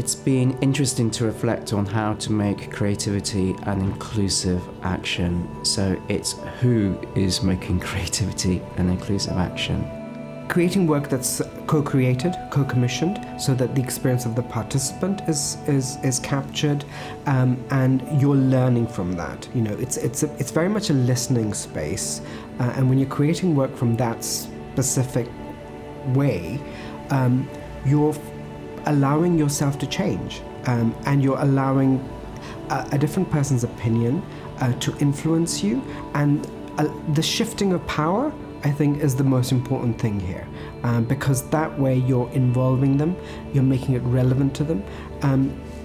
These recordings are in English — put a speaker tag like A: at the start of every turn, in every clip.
A: It's been interesting to reflect on how to make creativity an inclusive action. So it's who is making creativity an inclusive action.
B: Creating work that's co-created, co-commissioned, so that the experience of the participant is captured, and you're learning from that. You know, it's very much a listening space, and when you're creating work from that specific way, you're allowing yourself to change, and you're allowing a different person's opinion to influence you, and the shifting of power, I think, is the most important thing here, because that way you're involving them, you're making it relevant to them,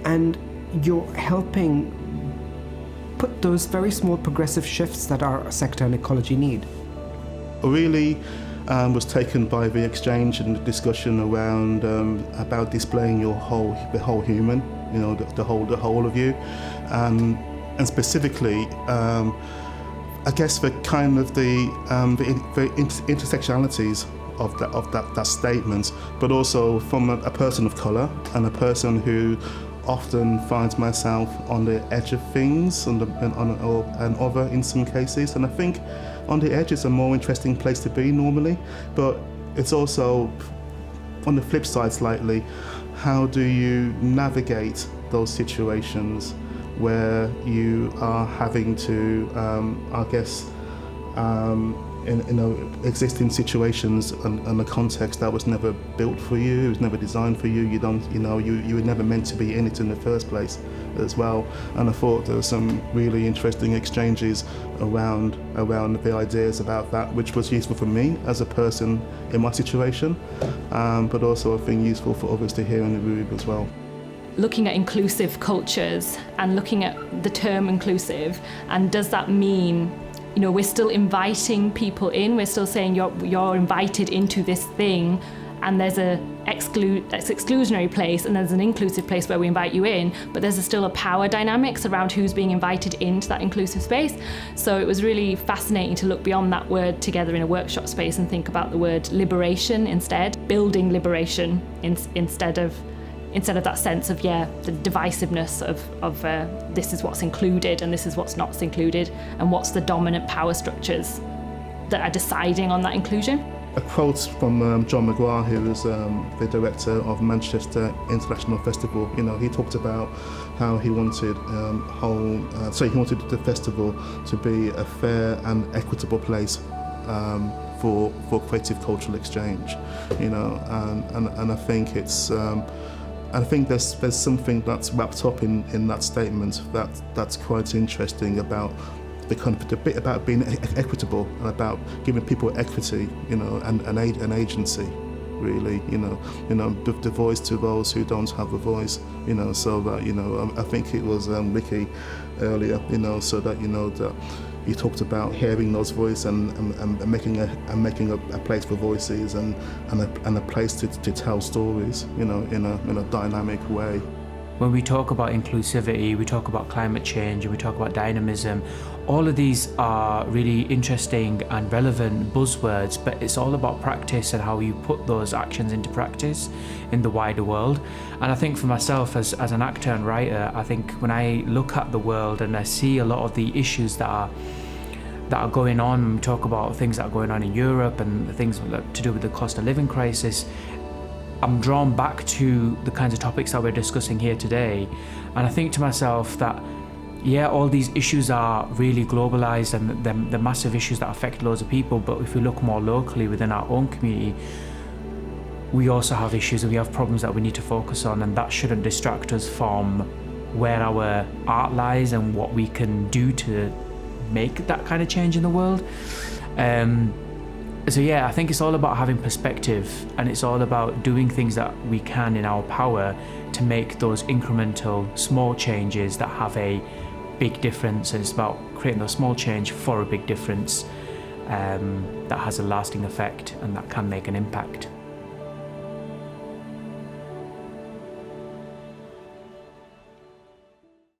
B: and you're helping put those very small progressive shifts that our sector and ecology need.
C: Really was taken by the exchange and the discussion around about displaying the whole human, you know, the whole of you, and specifically. I guess the kind of the intersectionalities of that statement, but also from a person of colour and a person who often finds myself on the edge of things and other in some cases, and I think on the edge is a more interesting place to be normally, but it's also on the flip side slightly, how do you navigate those situations where you are having to, exist in situations and a context that was never built for you, it was never designed for you. You were never meant to be in it in the first place as well. And I thought there were some really interesting exchanges around the ideas about that, which was useful for me as a person in my situation, but also I think useful for others to hear in the room as well.
D: Looking at inclusive cultures and looking at the term inclusive, and does that mean, you know, we're still inviting people in, we're still saying you're invited into this thing, and there's that's exclusionary place, and there's an inclusive place where we invite you in, but there's still a power dynamics around who's being invited into that inclusive space. So it was really fascinating to look beyond that word together in a workshop space and think about the word liberation instead, building liberation instead of that sense of, the divisiveness of this is what's included and this is what's not included, and what's the dominant power structures that are deciding on that inclusion.
C: A quote from John McGrath, who was the director of Manchester International Festival. You know, he talked about how he wanted the festival to be a fair and equitable place for creative cultural exchange. You know, and I think it's. I think there's something that's wrapped up in that statement that's quite interesting about the bit about being equitable and about giving people equity, you know, and an agency, really, you know, the voice to those who don't have a voice, you know, so that, you know, I think it was Ricky earlier, you know, so that, you know, that you talked about hearing those voices and making a place for voices and a place to tell stories, you know, in a dynamic way.
E: When we talk about inclusivity, we talk about climate change, and we talk about dynamism. All of these are really interesting and relevant buzzwords, but it's all about practice and how you put those actions into practice in the wider world. And I think for myself as an actor and writer, I think when I look at the world and I see a lot of the issues that are going on, we talk about things that are going on in Europe and things to do with the cost of living crisis, I'm drawn back to the kinds of topics that we're discussing here today. And I think to myself that, all these issues are really globalized and they're massive issues that affect loads of people, but if we look more locally within our own community, we also have issues and we have problems that we need to focus on, and that shouldn't distract us from where our art lies and what we can do to make that kind of change in the world. So I think it's all about having perspective, and it's all about doing things that we can in our power to make those incremental small changes that have a big difference, and it's about creating those small change for a big difference that has a lasting effect and that can make an impact.